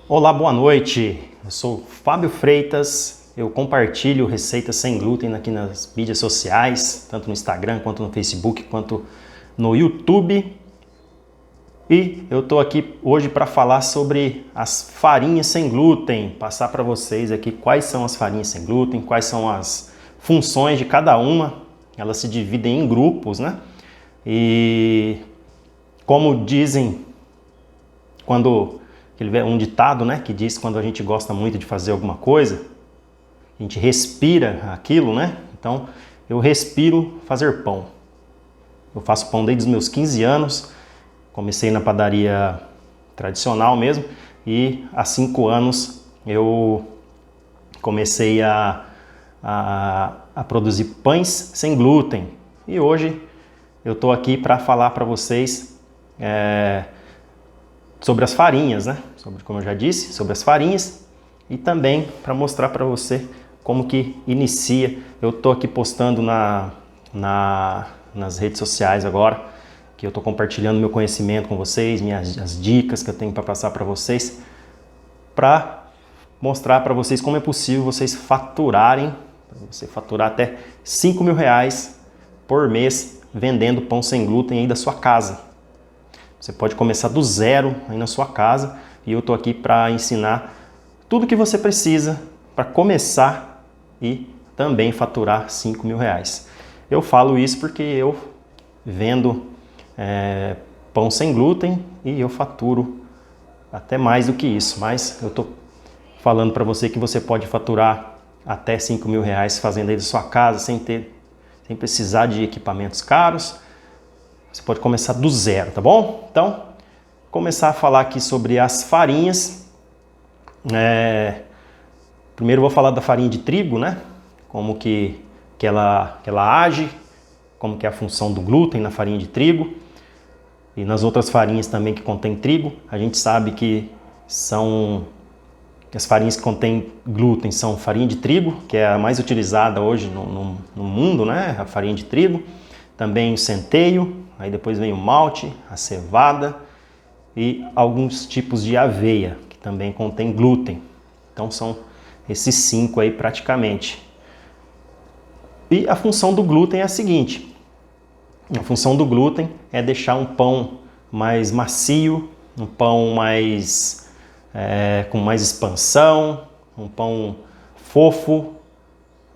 Olá, boa noite. Eu sou Fábio Freitas. Eu compartilho receitas sem glúten aqui nas mídias sociais, tanto no Instagram, quanto no Facebook, quanto no YouTube. E eu estou aqui hoje para falar sobre as farinhas sem glúten, passar para vocês aqui quais são as farinhas sem glúten, quais são as funções de cada uma. Elas se dividem em grupos, né? E como dizem um ditado, né, que diz que quando a gente gosta muito de fazer alguma coisa, a gente respira aquilo, né? Então, eu respiro fazer pão. Eu faço pão desde os meus 15 anos, comecei na padaria tradicional mesmo, e há 5 anos eu comecei a produzir pães sem glúten. E hoje eu estou aqui para falar para vocês sobre as farinhas, né? Como eu já disse, sobre as farinhas, e também para mostrar para você como que inicia. Eu estou aqui postando nas redes sociais agora, que eu estou compartilhando meu conhecimento com vocês, as dicas que eu tenho para passar para vocês, para mostrar para vocês como é possível vocês faturarem, você faturar até R$5.000 por mês vendendo pão sem glúten aí da sua casa. Você pode começar do zero aí na sua casa, e eu estou aqui para ensinar tudo que você precisa para começar e também faturar R$5.000. Eu falo isso porque eu vendo pão sem glúten e eu faturo até mais do que isso, mas eu estou falando para você que você pode faturar até R$5.000 fazendo aí da sua casa sem precisar de equipamentos caros. Você pode começar do zero, tá bom? Então, começar a falar aqui sobre as farinhas. Primeiro eu vou falar da farinha de trigo, né? Como que ela age, como que é a função do glúten na farinha de trigo. E nas outras farinhas também que contém trigo. A gente sabe que as farinhas que contêm glúten são farinha de trigo, que é a mais utilizada hoje no mundo, né? A farinha de trigo. Também o centeio. Aí depois vem o malte, a cevada e alguns tipos de aveia, que também contém glúten. Então são esses 5 aí praticamente. E a função do glúten é a seguinte: a função do glúten é deixar um pão mais macio, um pão com mais expansão, um pão fofo,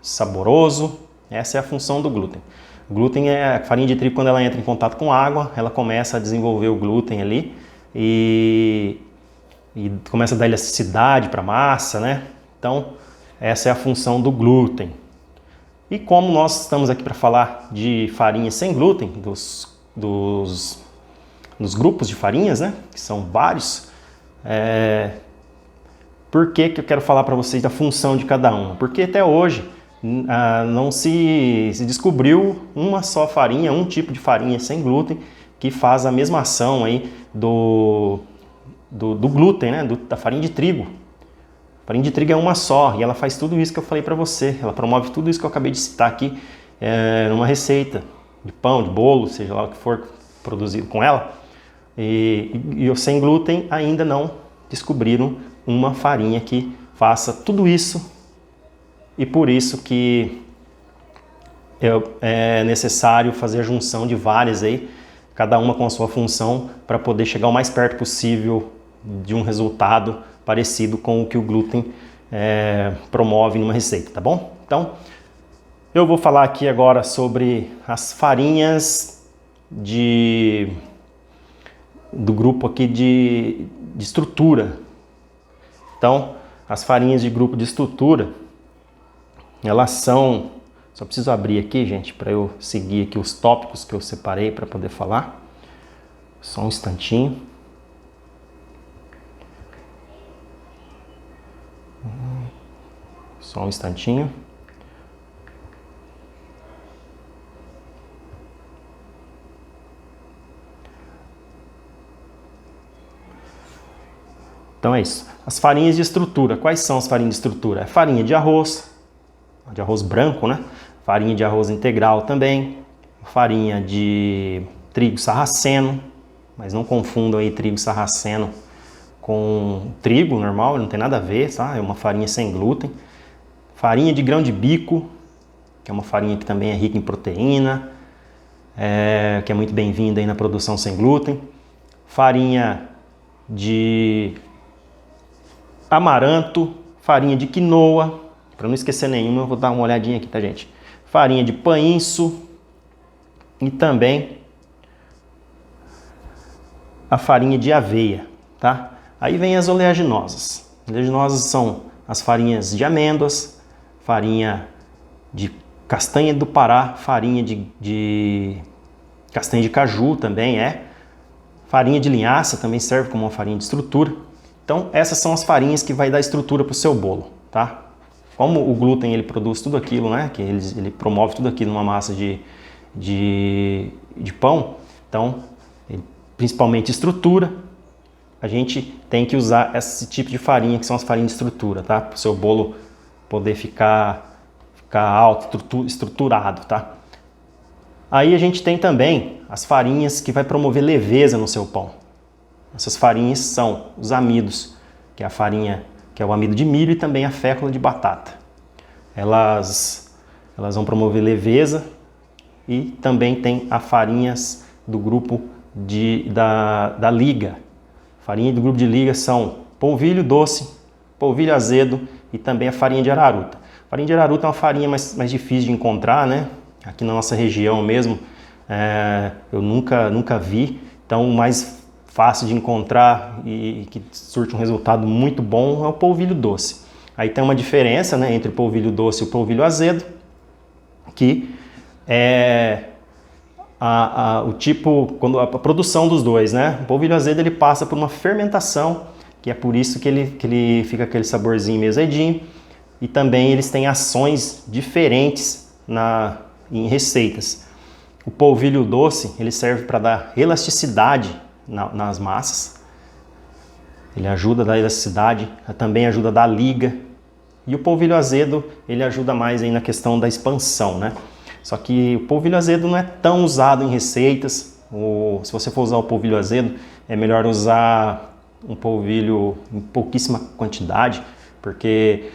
saboroso. Essa é a função do glúten. O glúten a farinha de trigo, quando ela entra em contato com água, ela começa a desenvolver o glúten ali e começa a dar elasticidade para a massa, né? Então, essa é a função do glúten. E como nós estamos aqui para falar de farinha sem glúten, dos grupos de farinhas, né? Que são vários, por que eu quero falar para vocês da função de cada uma? Porque até hoje não se descobriu uma só farinha, um tipo de farinha sem glúten que faz a mesma ação aí do glúten, né? Da farinha de trigo. A farinha de trigo é uma só e ela faz tudo isso que eu falei para você. Ela promove tudo isso que eu acabei de citar aqui numa receita de pão, de bolo, seja lá o que for produzido com ela. E o sem glúten ainda não descobriram uma farinha que faça tudo isso. E por isso que é necessário fazer a junção de várias aí, cada uma com a sua função, para poder chegar o mais perto possível de um resultado parecido com o que o glúten promove numa receita, tá bom? Então, eu vou falar aqui agora sobre as farinhas do grupo aqui de estrutura. Então, as farinhas de grupo de estrutura, elas são... Só preciso abrir aqui, gente, para eu seguir aqui os tópicos que eu separei para poder falar. Só um instantinho. Só um instantinho. Então é isso. As farinhas de estrutura. Quais são as farinhas de estrutura? É farinha de arroz branco, né? Farinha de arroz integral também. Farinha de trigo sarraceno, mas não confundam aí trigo sarraceno com trigo normal, não tem nada a ver, tá? É uma farinha sem glúten. Farinha de grão de bico, que é uma farinha que também é rica em proteína, que é muito bem-vinda aí na produção sem glúten. Farinha de amaranto, farinha de quinoa, para não esquecer nenhuma, eu vou dar uma olhadinha aqui, tá, gente? Farinha de painço e também a farinha de aveia, tá? Aí vem as oleaginosas. Oleaginosas são as farinhas de amêndoas, farinha de castanha do Pará, farinha de castanha de caju também farinha de linhaça também serve como uma farinha de estrutura. Então essas são as farinhas que vai dar estrutura para o seu bolo, tá? Como o glúten ele produz tudo aquilo, né? Que ele promove tudo aquilo numa massa de pão, então principalmente estrutura, a gente tem que usar esse tipo de farinha que são as farinhas de estrutura, tá? Para o seu bolo poder ficar alto, estruturado, tá? Aí a gente tem também as farinhas que vai promover leveza no seu pão. Essas farinhas são os amidos, que é a farinha, que é o amido de milho e também a fécula de batata. Elas vão promover leveza e também tem as farinhas do grupo da liga. Farinha do grupo de liga são polvilho doce, polvilho azedo e também a farinha de araruta. A farinha de araruta é uma farinha mais difícil de encontrar, né? Aqui na nossa região mesmo, eu nunca vi. Então, o mais fácil de encontrar e que surte um resultado muito bom é o polvilho doce. Aí tem uma diferença, né, entre o polvilho doce e o polvilho azedo, que é o tipo, a produção dos dois, né? O polvilho azedo ele passa por uma fermentação, que é por isso que ele fica aquele saborzinho meio azedinho. E também eles têm ações diferentes em receitas. O polvilho doce ele serve para dar elasticidade nas massas. Ele ajuda a dar elasticidade, também ajuda a dar liga. E o polvilho azedo ele ajuda mais aí na questão da expansão, né? Só que o polvilho azedo não é tão usado em receitas. Se você for usar o polvilho azedo, é melhor usar um polvilho em pouquíssima quantidade, porque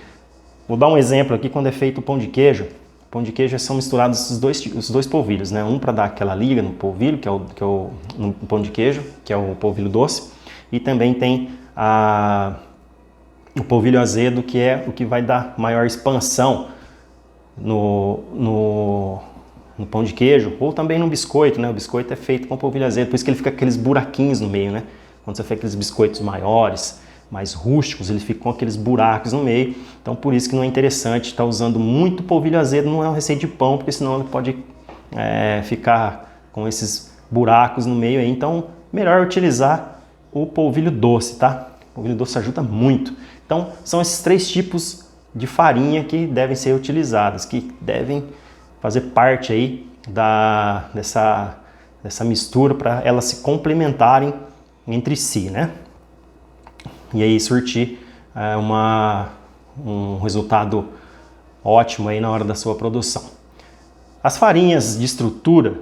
vou dar um exemplo aqui quando é feito o pão de queijo. O pão de queijo são misturados os dois polvilhos, né? Um para dar aquela liga no polvilho, que é no pão de queijo, que é o polvilho doce, e também tem o polvilho azedo, que é o que vai dar maior expansão no pão de queijo, ou também no biscoito, né? O biscoito é feito com polvilho azedo, por isso que ele fica aqueles buraquinhos no meio, né? Quando você faz aqueles biscoitos maiores, mais rústicos, eles ficam com aqueles buracos no meio. Então por isso que não é interessante estar usando muito polvilho azedo, não é uma receita de pão, porque senão ele pode ficar com esses buracos no meio aí. Então melhor utilizar o polvilho doce, tá? O polvilho doce ajuda muito. Então são esses 3 tipos de farinha que devem ser utilizadas, que devem fazer parte aí dessa mistura para elas se complementarem entre si, né? E aí surtir um resultado ótimo aí na hora da sua produção. As farinhas de estrutura,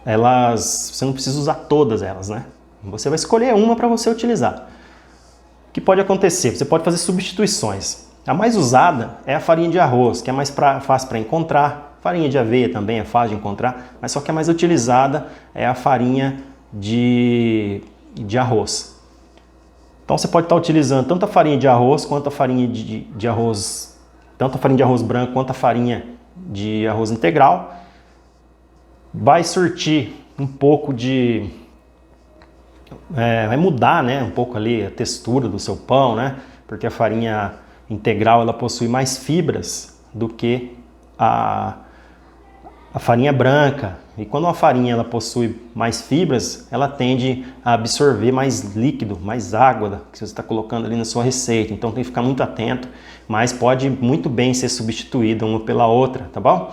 você não precisa usar todas elas, né? Você vai escolher uma para você utilizar. O que pode acontecer? Você pode fazer substituições. A mais usada é a farinha de arroz, que é mais fácil para encontrar. Farinha de aveia também é fácil de encontrar, mas só que a mais utilizada é a farinha de arroz. Então você pode estar utilizando tanto a farinha de arroz quanto a farinha de arroz, tanto a farinha de arroz branco quanto a farinha de arroz integral. Vai surtir um pouco vai mudar, né, um pouco ali a textura do seu pão, né? Porque a farinha integral ela possui mais fibras do que a farinha branca. E quando uma farinha ela possui mais fibras, ela tende a absorver mais líquido, mais água que você está colocando ali na sua receita. Então tem que ficar muito atento, mas pode muito bem ser substituída uma pela outra, tá bom?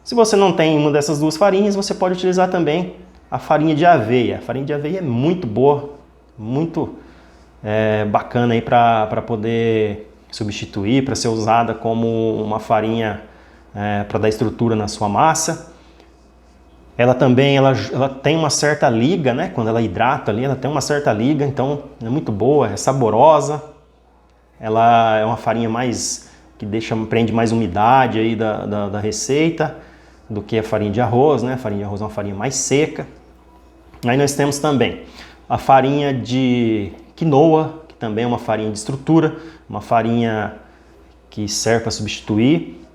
Se você não tem uma dessas duas farinhas, você pode utilizar também a farinha de aveia. A farinha de aveia é muito boa, muito bacana aí para poder substituir, para ser usada como uma farinha para dar estrutura na sua massa. Ela também, ela tem uma certa liga, né? Quando ela hidrata ali, ela tem uma certa liga, então é muito boa, é saborosa. Ela é uma farinha mais, que prende mais umidade aí da receita do que a farinha de arroz, né? A farinha de arroz é uma farinha mais seca. Aí nós temos também a farinha de quinoa, que também é uma farinha de estrutura, uma farinha que serve para substituir,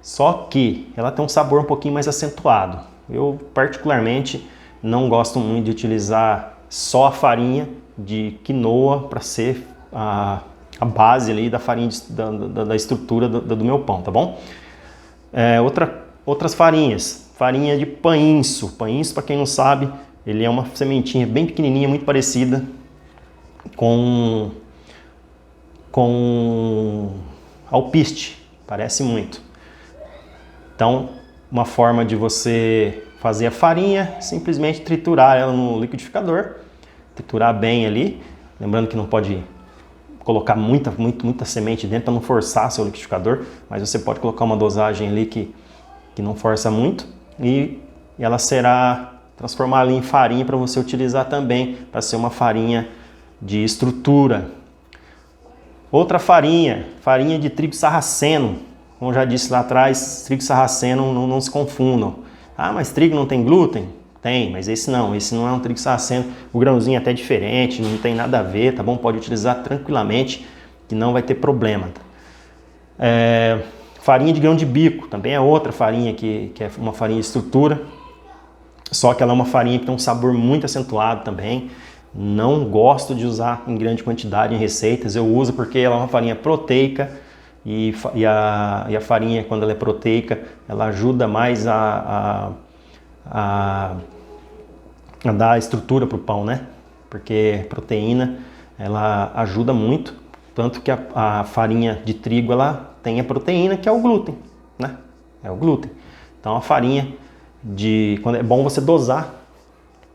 só que ela tem um sabor um pouquinho mais acentuado. Eu particularmente não gosto muito de utilizar só a farinha de quinoa para ser a base ali da farinha da estrutura do meu pão, tá bom? Outras farinhas, farinha de painço. Painço, para quem não sabe, ele é uma sementinha bem pequenininha, muito parecida com alpiste, parece muito. Então, uma forma de você fazer a farinha, simplesmente triturar ela no liquidificador, triturar bem ali, lembrando que não pode colocar muita semente dentro para não forçar seu liquidificador, mas você pode colocar uma dosagem ali que não força muito e ela será transformar ali em farinha para você utilizar também, para ser uma farinha de estrutura. Outra farinha, farinha de trigo sarraceno. Como eu já disse lá atrás, trigo sarraceno não se confundam. Ah, mas trigo não tem glúten? Tem, mas esse não é um trigo sarraceno. O grãozinho é até diferente, não tem nada a ver, tá bom? Pode utilizar tranquilamente, que não vai ter problema. Farinha de grão de bico, também é outra farinha que é uma farinha de estrutura, só que ela é uma farinha que tem um sabor muito acentuado também. Não gosto de usar em grande quantidade em receitas, eu uso porque ela é uma farinha proteica e a farinha, quando ela é proteica, ela ajuda mais a dar estrutura para o pão, né? Porque proteína, ela ajuda muito, tanto que a farinha de trigo, ela tem a proteína, que é o glúten, né? É o glúten. Então a farinha quando é bom você dosar,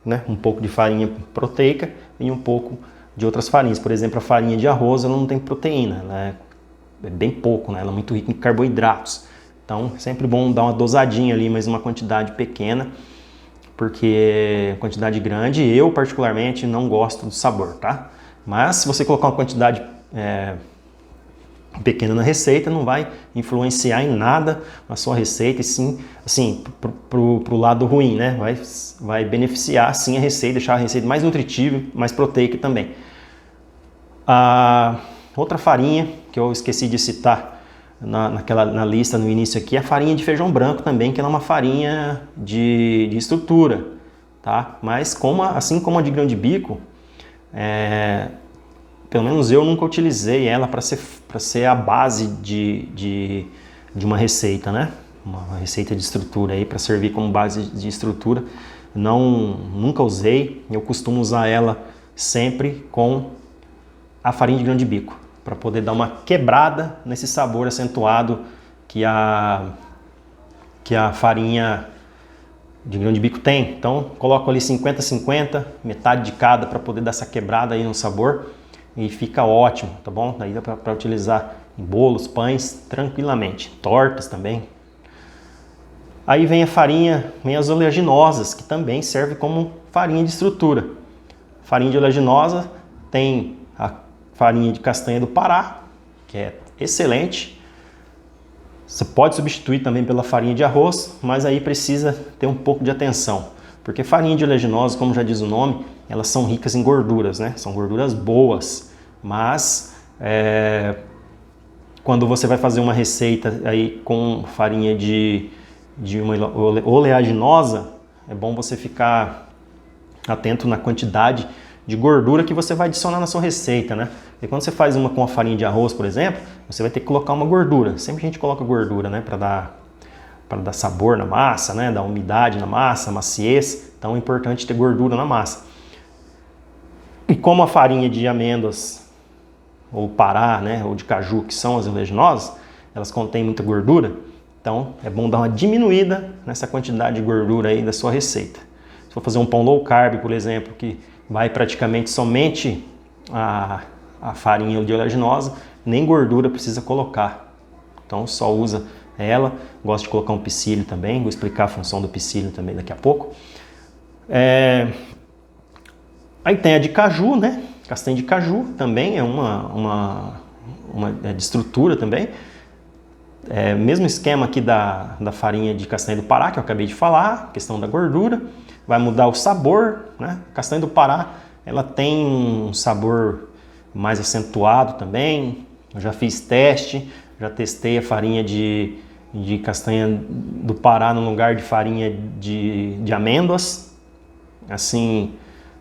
né? Um pouco de farinha proteica e um pouco de outras farinhas. Por exemplo, a farinha de arroz, ela não tem proteína, ela é bem pouco, né? Ela é muito rica em carboidratos. Então é sempre bom dar uma dosadinha ali, mas uma quantidade pequena, porque quantidade grande, eu particularmente não gosto do sabor, tá? Mas se você colocar uma quantidade pequena na receita, não vai influenciar em nada a sua receita, e sim, assim, pro lado ruim, né? Vai beneficiar sim a receita, deixar a receita mais nutritiva, mais proteica também. A outra farinha que eu esqueci de citar na lista no início aqui é a farinha de feijão branco também, que ela é uma farinha de estrutura, tá? Mas assim como a de grão de bico, pelo menos eu nunca utilizei ela para ser a base de uma receita, né? Uma receita de estrutura aí para servir como base de estrutura. Nunca usei. Eu costumo usar ela sempre com a farinha de grão de bico, para poder dar uma quebrada nesse sabor acentuado que a farinha de grão de bico tem. Então coloco ali 50-50, metade de cada, para poder dar essa quebrada aí no sabor. E fica ótimo, tá bom? Daí dá para utilizar em bolos, pães, tranquilamente. Tortas também. Aí vem as oleaginosas, que também serve como farinha de estrutura. Farinha de oleaginosa tem a farinha de castanha do Pará, que é excelente. Você pode substituir também pela farinha de arroz, mas aí precisa ter um pouco de atenção. Porque farinha de oleaginosa, como já diz o nome, elas são ricas em gorduras, né? São gorduras boas, mas quando você vai fazer uma receita aí com farinha de uma oleaginosa, é bom você ficar atento na quantidade de gordura que você vai adicionar na sua receita, né? E quando você faz uma com a farinha de arroz, por exemplo, você vai ter que colocar uma gordura. Sempre a gente coloca gordura, né? Para dar sabor na massa, né? Dar umidade na massa, maciez. Então é importante ter gordura na massa. E como a farinha de amêndoas, ou Pará, né? Ou de caju, que são as oleaginosas, elas contêm muita gordura, então é bom dar uma diminuída nessa quantidade de gordura aí da sua receita. Se for fazer um pão low carb, por exemplo, que vai praticamente somente a farinha de oleaginosa, nem gordura precisa colocar. Então só usa ela. Gosto de colocar um psyllium também, vou explicar a função do psyllium também daqui a pouco. Aí tem a de caju, né? Castanha de caju também é uma de estrutura também. Mesmo esquema aqui da farinha de castanha do Pará, que eu acabei de falar, questão da gordura. Vai mudar o sabor, né? A castanha do Pará, ela tem um sabor mais acentuado também. Eu já fiz teste, já testei a farinha de castanha do Pará no lugar de farinha de amêndoas. Assim,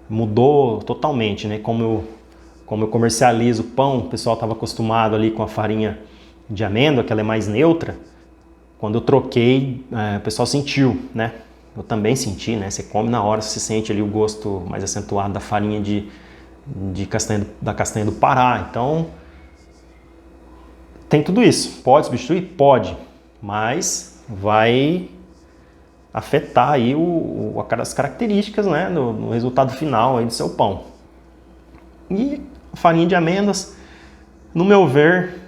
mudou totalmente, né? Como eu comercializo pão, o pessoal estava acostumado ali com a farinha de amêndoa, que ela é mais neutra. Quando eu troquei, o pessoal sentiu, né? Eu também senti, né? Você come na hora, você sente ali o gosto mais acentuado da farinha da castanha do Pará. Então, tem tudo isso. Pode substituir? Pode, mas vai afetar aí as características, né, no resultado final aí do seu pão. E a farinha de amêndoas, no meu ver,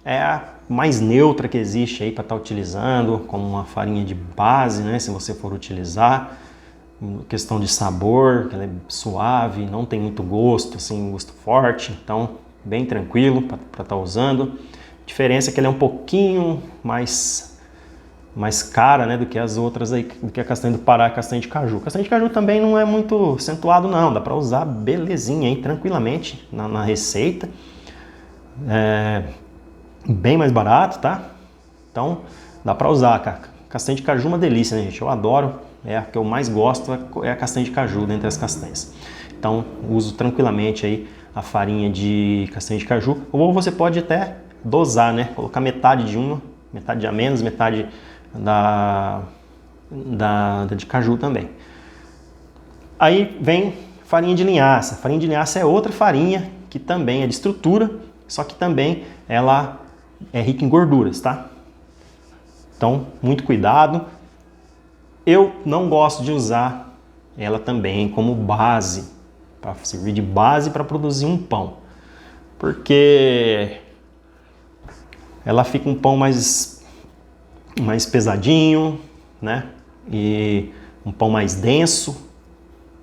é a mais neutra que existe aí para estar utilizando, como uma farinha de base, né, se você for utilizar. Questão de sabor, ela é suave, não tem muito gosto, assim, gosto forte, então bem tranquilo para estar usando. A diferença é que ela é um pouquinho mais cara, né, do que as outras aí, do que a castanha do Pará e a castanha de caju. A castanha de caju também não é muito acentuado não, dá para usar belezinha aí, tranquilamente na receita. Bem mais barato, tá? Então dá para usar, cara. Castanha de caju é uma delícia, né, gente? Eu adoro, a que eu mais gosto é a castanha de caju dentre as castanhas. Então uso tranquilamente aí a farinha de castanha de caju, ou você pode até dosar, né? Colocar metade de uma, metade de amêndoas, metade de caju também. Aí vem farinha de linhaça. Farinha de linhaça é outra farinha que também é de estrutura, só que também ela é rica em gorduras, tá? Então, muito cuidado. Eu não gosto de usar ela também como base, para servir de base para produzir um pão, porque ela fica um pão mais pesadinho, né? E um pão mais denso,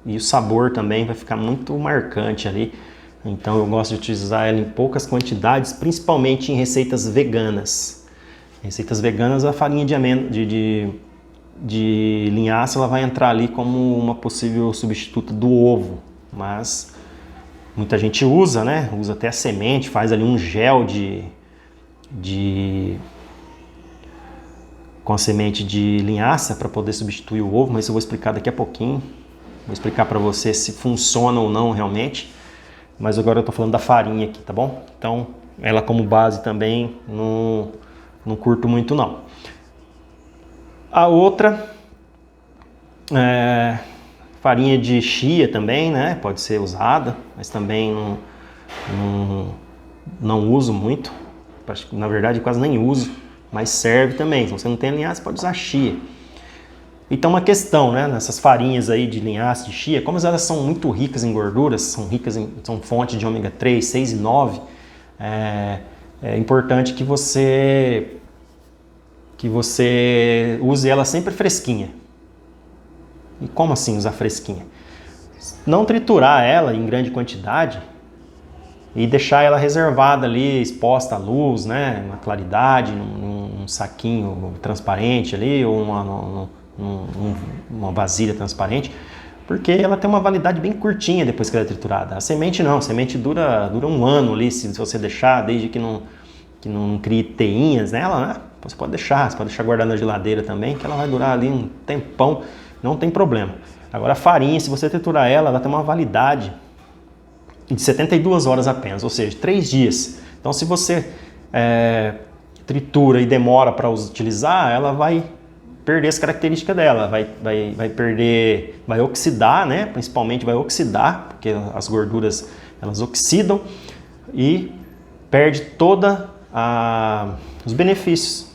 e o sabor também vai ficar muito marcante ali. Então eu gosto de utilizar ela em poucas quantidades, principalmente em receitas veganas. Receitas veganas, a farinha de linhaça ela vai entrar ali como uma possível substituta do ovo, mas muita gente usa, né? Usa até a semente, faz ali um gel com a semente de linhaça para poder substituir o ovo, mas isso eu vou explicar daqui a pouquinho. Vou explicar para você se funciona ou não realmente, mas agora eu estou falando da farinha aqui, tá bom? Então, ela como base também não curto muito não. A outra farinha de chia também, né? Pode ser usada, mas também não uso muito. Na verdade, quase nem uso, mas serve também. Se você não tem linhaça, pode usar chia. Então, uma questão, né? Nessas farinhas aí de linhaça, de chia, como elas são muito ricas em gorduras, são fontes de ômega 3, 6 e 9, é importante que você use ela sempre fresquinha. E como assim usar fresquinha? Não triturar ela em grande quantidade e deixar ela reservada ali, exposta à luz, né? Na claridade, num saquinho transparente ali, ou uma vasilha transparente, porque ela tem uma validade bem curtinha depois que ela é triturada. A semente não, a semente dura um ano ali, se você deixar, desde que não crie teinhas nela, né? Você pode deixar guardar na geladeira também, que ela vai durar ali um tempão, não tem problema. Agora a farinha, se você triturar ela tem uma validade de 72 horas apenas, ou seja, 3 dias. Então se você tritura e demora para utilizar, ela vai perder as características dela, vai oxidar, né? Principalmente vai oxidar, porque as gorduras elas oxidam e perde os benefícios,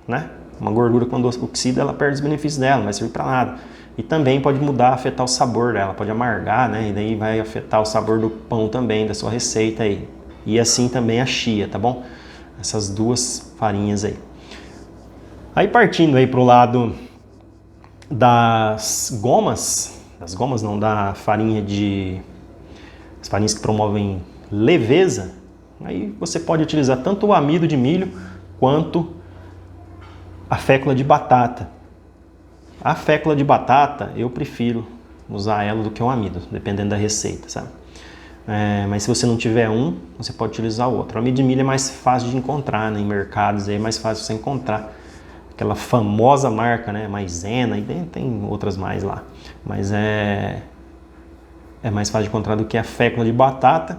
né? Uma gordura quando oxida, ela perde os benefícios dela, não vai servir para nada. E também pode afetar o sabor dela, pode amargar, né? E daí vai afetar o sabor do pão também, da sua receita aí. E assim também a chia, tá bom? Essas duas farinhas aí. Aí partindo aí para o lado das gomas não, da farinha as farinhas que promovem leveza, aí você pode utilizar tanto o amido de milho quanto a fécula de batata. A fécula de batata eu prefiro usar ela do que o amido, dependendo da receita, sabe? Mas se você não tiver um, você pode utilizar o outro. O amido de milho é mais fácil de encontrar, né? Em mercados é mais fácil você encontrar. Aquela famosa marca, né? Maizena, e tem outras mais lá. Mas é mais fácil de encontrar do que a fécula de batata,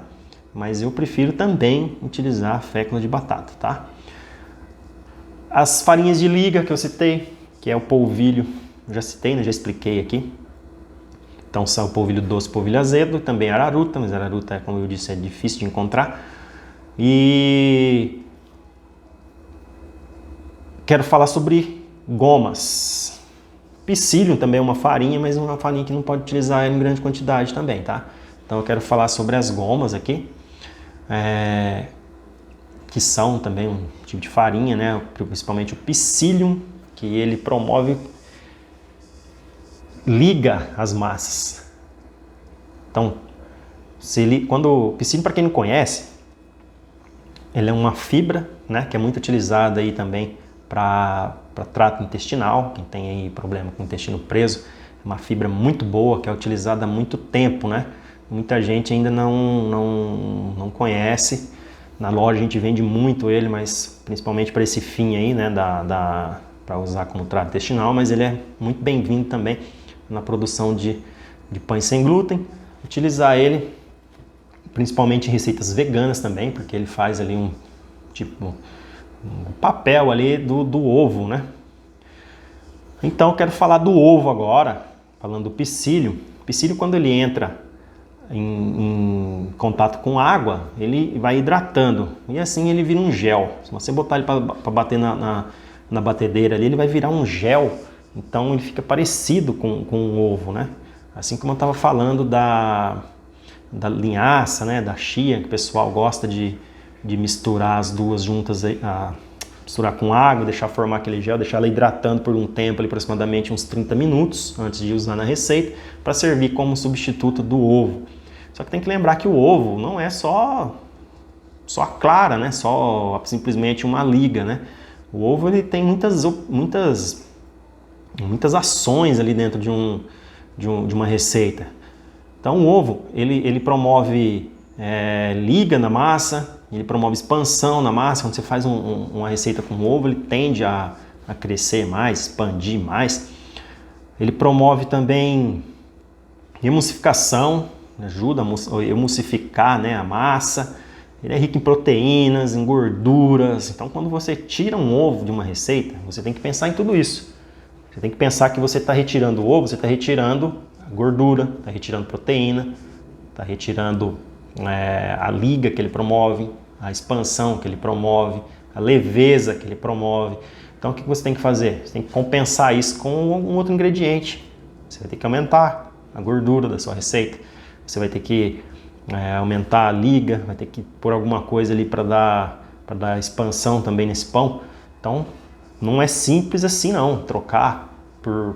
mas eu prefiro também utilizar a fécula de batata, tá? As farinhas de liga que eu citei, que é o polvilho, já citei, né? Já expliquei aqui. Então são o polvilho doce, polvilho azedo, também araruta, mas araruta, como eu disse, é difícil de encontrar. E quero falar sobre gomas. Psyllium também é uma farinha, mas uma farinha que não pode utilizar em grande quantidade também, tá? Então eu quero falar sobre as gomas aqui, que são também um tipo de farinha, né? Principalmente o Psyllium, que ele liga as massas. Então, quando o Psyllium, para quem não conhece, ele é uma fibra, né, que é muito utilizada aí também para trato intestinal. Quem tem aí problema com o intestino preso, é uma fibra muito boa, que é utilizada há muito tempo, né? Muita gente ainda não conhece. Na loja a gente vende muito ele, mas principalmente para esse fim aí, né, para usar como trato intestinal, mas ele é muito bem-vindo também na produção de pães sem glúten. Utilizar ele principalmente em receitas veganas também, porque ele faz ali um papel ali do ovo, né? Então eu quero falar do ovo agora, falando do Psyllium. O Psyllium, quando ele entra em contato com água, ele vai hidratando e assim ele vira um gel. Se você botar ele para bater na batedeira ali, ele vai virar um gel. Então ele fica parecido com o ovo, né? Assim como eu estava falando da linhaça, né? Da chia, que o pessoal gosta de misturar as duas juntas, misturar com água, deixar formar aquele gel, deixar ela hidratando por um tempo, ali, aproximadamente uns 30 minutos antes de usar na receita, para servir como substituto do ovo. Só que tem que lembrar que o ovo não é só a clara, né? Só simplesmente uma liga, né? O ovo ele tem muitas ações ali dentro de uma receita. Então o ovo ele promove liga na massa, ele promove expansão na massa. Quando você faz uma receita com ovo, ele tende a crescer mais, expandir mais. Ele promove também emulsificação, ajuda a emulsificar, né, a massa. Ele é rico em proteínas, em gorduras. Então quando você tira um ovo de uma receita, você tem que pensar em tudo isso. Você tem que pensar que você está retirando o ovo, você está retirando a gordura, está retirando proteína, está retirando a liga que ele promove, a expansão que ele promove, a leveza que ele promove. Então o que você tem que fazer? Você tem que compensar isso com um outro ingrediente. Você vai ter que aumentar a gordura da sua receita, você vai ter que aumentar a liga, vai ter que pôr alguma coisa ali para dar expansão também nesse pão. Então não é simples assim não, trocar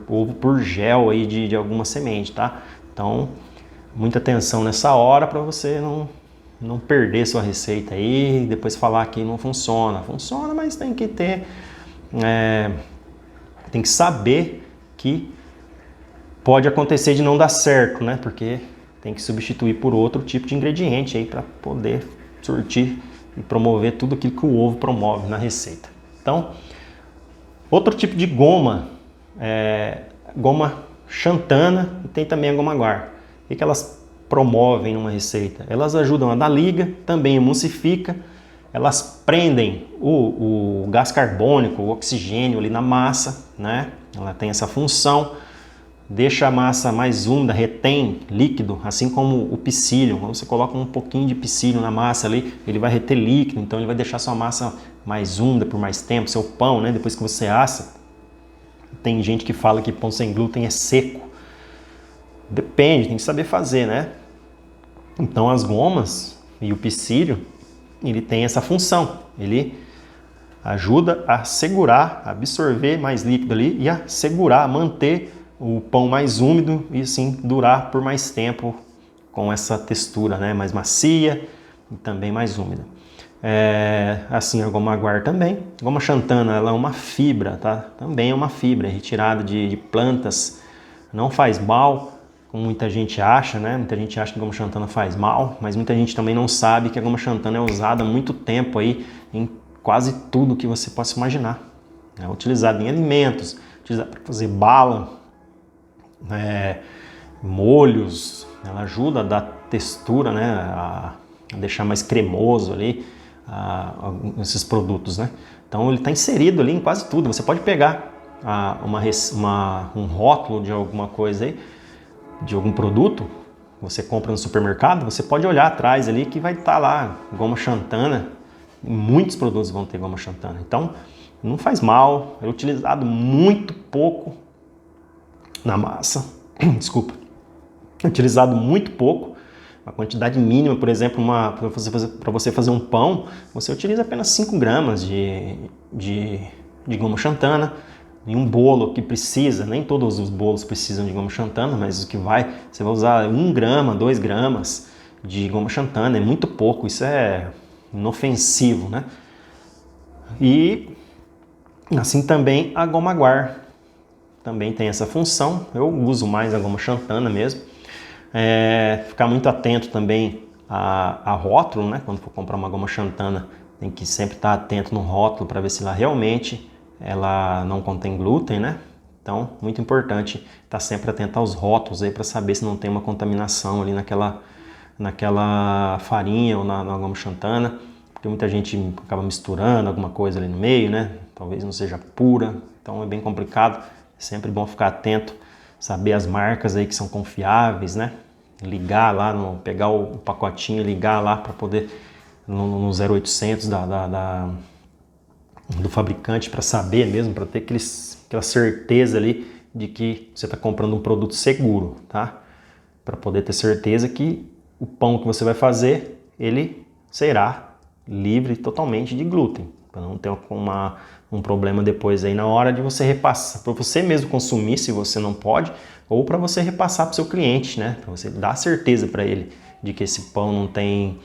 ovo por gel aí de alguma semente, tá? Então, muita atenção nessa hora para você não perder sua receita aí e depois falar que não funciona. Funciona, mas tem que ter, tem que saber que pode acontecer de não dar certo, né? Porque tem que substituir por outro tipo de ingrediente aí para poder surtir e promover tudo aquilo que o ovo promove na receita. Então, outro tipo de goma goma xantana e tem também a goma guar. O que elas promovem numa receita? Elas ajudam a dar liga, também emulsifica, elas prendem o gás carbônico, o oxigênio ali na massa, né? Ela tem essa função, deixa a massa mais úmida, retém líquido, assim como o Psyllium. Quando você coloca um pouquinho de Psyllium na massa ali, ele vai reter líquido, então ele vai deixar sua massa mais úmida por mais tempo, seu pão, né? Depois que você assa. Tem gente que fala que pão sem glúten é seco. Depende, tem que saber fazer, né? Então as gomas e o Psyllium, ele tem essa função. Ele Ajuda a segurar, a absorver mais líquido ali e a segurar, a manter o pão mais úmido e assim durar por mais tempo com essa textura, né, mais macia e também mais úmida. Assim a goma aguar também. A goma xantana, ela é uma fibra, tá? Também é uma fibra, é retirada de plantas, não faz mal, como muita gente acha, né? Muita gente acha que a goma xantana faz mal, mas muita gente também não sabe que a goma xantana é usada há muito tempo aí em quase tudo que você possa imaginar. É utilizada em alimentos, utilizada para fazer bala, molhos, ela ajuda a dar textura, né? A deixar mais cremoso ali esses produtos, né? Então ele está inserido ali em quase tudo. Você pode pegar um rótulo de alguma coisa aí, de algum produto, você compra no supermercado, você pode olhar atrás ali que vai estar lá goma xantana. Muitos produtos vão ter goma xantana. Então não faz mal, é utilizado muito pouco na massa. Desculpa. É utilizado muito pouco. A quantidade mínima, por exemplo, para você fazer um pão, você utiliza apenas 5 gramas de goma xantana. Em um bolo que precisa, nem todos os bolos precisam de goma xantana, mas o que você vai usar 1 grama, 2 gramas de goma xantana, é muito pouco, isso é inofensivo, né? E assim também a goma aguar também tem essa função, eu uso mais a goma xantana mesmo. Ficar muito atento também a rótulo, né? Quando for comprar uma goma xantana, tem que sempre estar atento no rótulo para ver se ela não contém glúten, né? Então, muito importante estar sempre atento aos rótulos aí para saber se não tem uma contaminação ali naquela farinha ou na goma xantana, porque muita gente acaba misturando alguma coisa ali no meio, né? Talvez não seja pura, então é bem complicado. É sempre bom ficar atento, saber as marcas aí que são confiáveis, né? Ligar lá, pegar o pacotinho, ligar lá para poder no 0800 do fabricante para saber mesmo, para ter aquela certeza ali de que você está comprando um produto seguro, tá? Para poder ter certeza que o pão que você vai fazer, ele será livre totalmente de glúten, para não ter um problema depois aí na hora de você repassar, para você mesmo consumir, se você não pode, ou para você repassar para o seu cliente, né? Para você dar certeza para ele de que esse pão não tem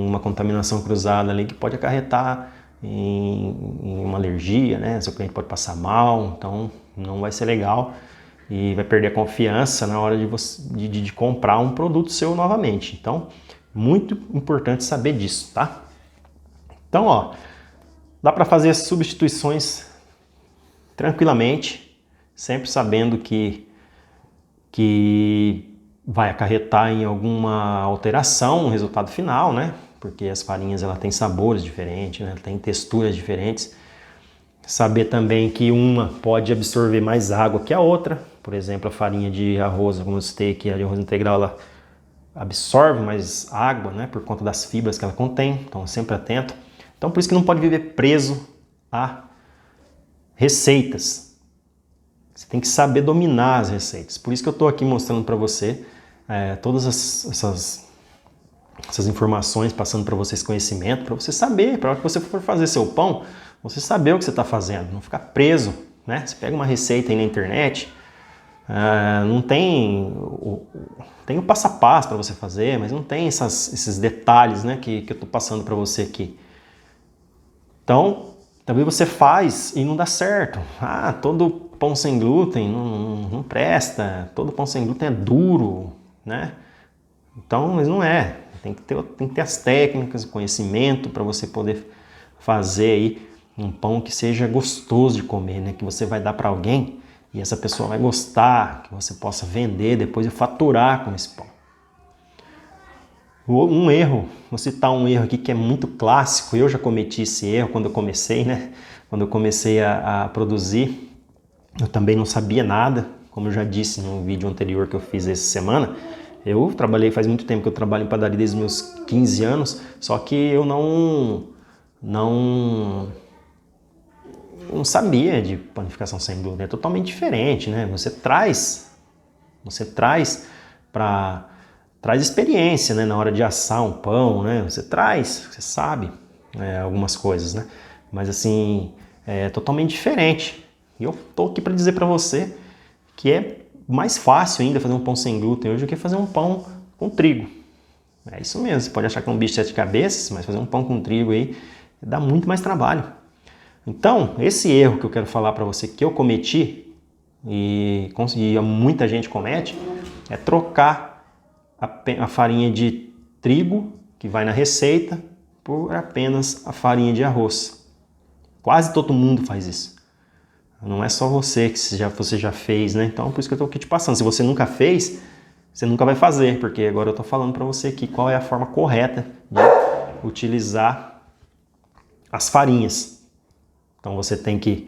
uma contaminação cruzada ali que pode acarretar em uma alergia, né? Seu cliente pode passar mal, então não vai ser legal e vai perder a confiança na hora de comprar um produto seu novamente. Então, muito importante saber disso, tá? Então, ó, dá para fazer as substituições tranquilamente, sempre sabendo que vai acarretar em alguma alteração no resultado final, né? Porque as farinhas ela tem sabores diferentes, né? Tem texturas diferentes. Saber também que uma pode absorver mais água que a outra. Por exemplo, a farinha de arroz, como eu citei aqui, a de arroz integral, ela absorve mais água, né? Por conta das fibras que ela contém. Então, sempre atento. Então, por isso que não pode viver preso a receitas. Você tem que saber dominar as receitas. Por isso que eu estou aqui mostrando para você todas essas informações, passando para você esse conhecimento, para você saber, para hora que você for fazer seu pão, você saber o que você está fazendo, não ficar preso, né? Você pega uma receita aí na internet, não tem o passo a passo para você fazer, mas não tem esses detalhes, né, que eu estou passando para você aqui. Então, talvez você faz e não dá certo. Todo pão sem glúten não presta, todo pão sem glúten é duro, né? Então, mas não é. Tem que ter as técnicas, o conhecimento para você poder fazer aí um pão que seja gostoso de comer, né? Que você vai dar para alguém e essa pessoa vai gostar, que você possa vender depois e faturar com esse pão. Um erro, vou citar um erro aqui que é muito clássico, eu já cometi esse erro quando eu comecei, né? Quando eu comecei a produzir, eu também não sabia nada, como eu já disse no vídeo anterior que eu fiz essa semana. Eu trabalhei, faz muito tempo que eu trabalho em padaria desde os meus 15 anos, só que eu não sabia de panificação sem glúten, é totalmente diferente, né? Você traz experiência, né, na hora de assar um pão, né? Você sabe algumas coisas, né? mas assim, é totalmente diferente. E eu tô aqui para dizer para você que é mais fácil ainda fazer um pão sem glúten hoje do que fazer um pão com trigo. É isso mesmo, você pode achar que é um bicho de sete cabeças, mas fazer um pão com trigo aí dá muito mais trabalho. Então, esse erro que eu quero falar para você que eu cometi e muita gente comete é trocar a farinha de trigo que vai na receita por apenas a farinha de arroz. Quase todo mundo faz isso. Não é só você que você já fez, né? Então, por isso que eu estou aqui te passando. Se você nunca fez, você nunca vai fazer, porque agora eu estou falando para você aqui qual é a forma correta de utilizar as farinhas. Então você tem que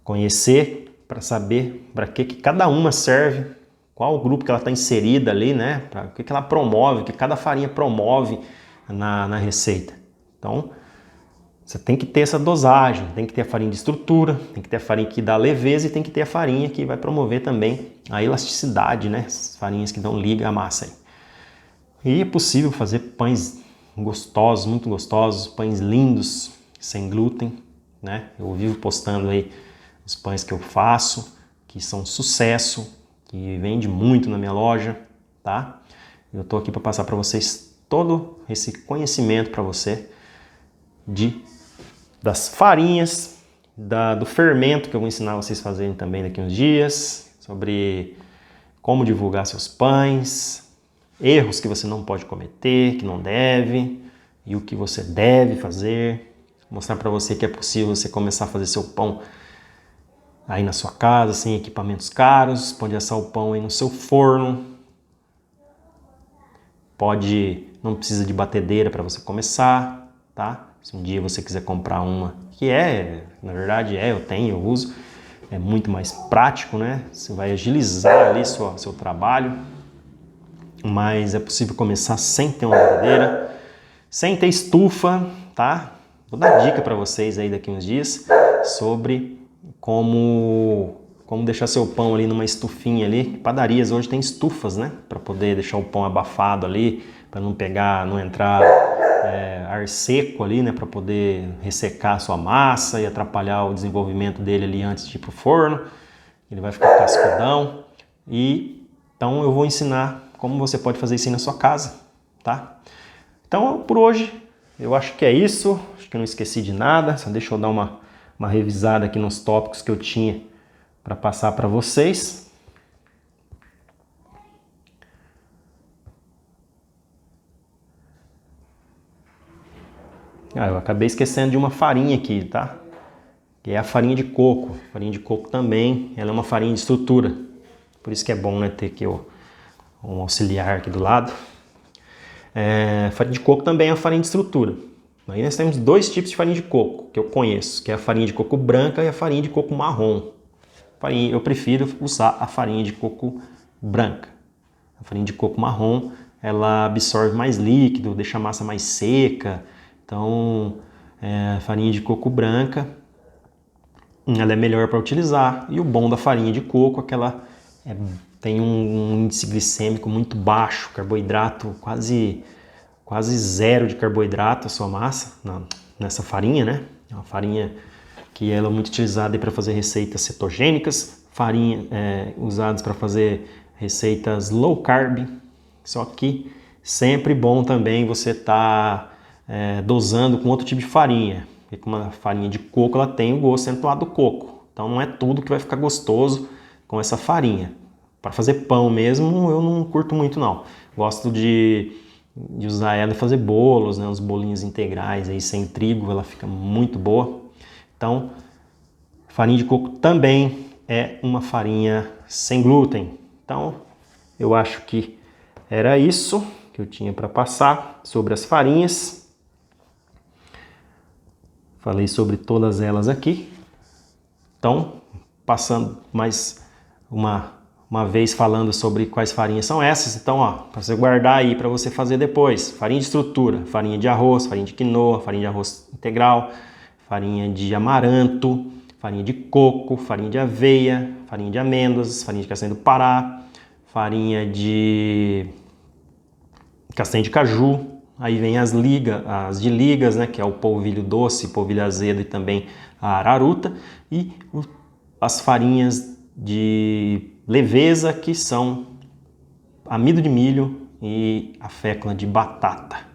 conhecer para saber para que cada uma serve, qual o grupo que ela está inserida ali, né? Para o que ela promove, o que cada farinha promove na receita. Então você tem que ter essa dosagem, tem que ter a farinha de estrutura, tem que ter a farinha que dá leveza e tem que ter a farinha que vai promover também a elasticidade, né? As farinhas que dão liga à massa. E é possível fazer pães gostosos, muito gostosos, pães lindos, sem glúten, né? Eu vivo postando aí os pães que eu faço, que são sucesso, que vende muito na minha loja, tá? Eu tô aqui para passar para vocês todo esse conhecimento para você das farinhas, do fermento que eu vou ensinar vocês a fazerem também daqui uns dias, sobre como divulgar seus pães, erros que você não pode cometer, que não deve, e o que você deve fazer. Mostrar para você que é possível você começar a fazer seu pão aí na sua casa, sem equipamentos caros. Pode assar o pão aí no seu forno. Não precisa de batedeira para você começar, tá? Se um dia você quiser comprar uma, na verdade eu uso, é muito mais prático, né? Você vai agilizar ali seu trabalho, mas é possível começar sem ter uma batedeira, sem ter estufa, tá? Vou dar dica para vocês aí daqui uns dias sobre como deixar seu pão ali numa estufinha ali. Padarias hoje tem estufas, né? Para poder deixar o pão abafado ali, para não entrar ar seco ali, né? Para poder ressecar a sua massa e atrapalhar o desenvolvimento dele ali antes de ir pro forno. Ele vai ficar cascudão. Então eu vou ensinar como você pode fazer isso aí na sua casa, tá? Então por hoje eu acho que é isso. Acho que eu não esqueci de nada. Só deixa eu dar uma revisada aqui nos tópicos que eu tinha para passar para vocês. Eu acabei esquecendo de uma farinha aqui, tá? Que é a farinha de coco. A farinha de coco também, ela é uma farinha de estrutura. Por isso que é bom, né, ter aqui um auxiliar aqui do lado. Farinha de coco também é uma farinha de estrutura. Aí nós temos dois tipos de farinha de coco que eu conheço, que é a farinha de coco branca e a farinha de coco marrom. Eu prefiro usar a farinha de coco branca. A farinha de coco marrom, ela absorve mais líquido, deixa a massa mais seca. Então, a farinha de coco branca, ela é melhor para utilizar. E o bom da farinha de coco é que ela tem um índice glicêmico muito baixo, carboidrato quase zero de carboidrato a sua massa nessa farinha, né? É uma farinha que ela é muito utilizada para fazer receitas cetogênicas, usadas para fazer receitas low carb, só que sempre bom também você estar dosando com outro tipo de farinha, porque como a farinha de coco ela tem o gosto acentuado do coco, então não é tudo que vai ficar gostoso com essa farinha. Para fazer pão mesmo eu não curto muito não, gosto de usar ela e fazer bolos, né, uns bolinhos integrais aí sem trigo, ela fica muito boa. Então, farinha de coco também é uma farinha sem glúten. Então, eu acho que era isso que eu tinha para passar sobre as farinhas. Falei sobre todas elas aqui. Então, passando mais uma vez falando sobre quais farinhas são essas. Então, para você guardar aí para você fazer depois. Farinha de estrutura, farinha de arroz, farinha de quinoa, farinha de arroz integral, farinha de amaranto, farinha de coco, farinha de aveia, farinha de amêndoas, farinha de castanha do Pará, farinha de castanha de caju, Aí vem as de ligas, né, que é o polvilho doce, polvilho azedo e também a araruta. E as farinhas de leveza, que são amido de milho e a fécula de batata.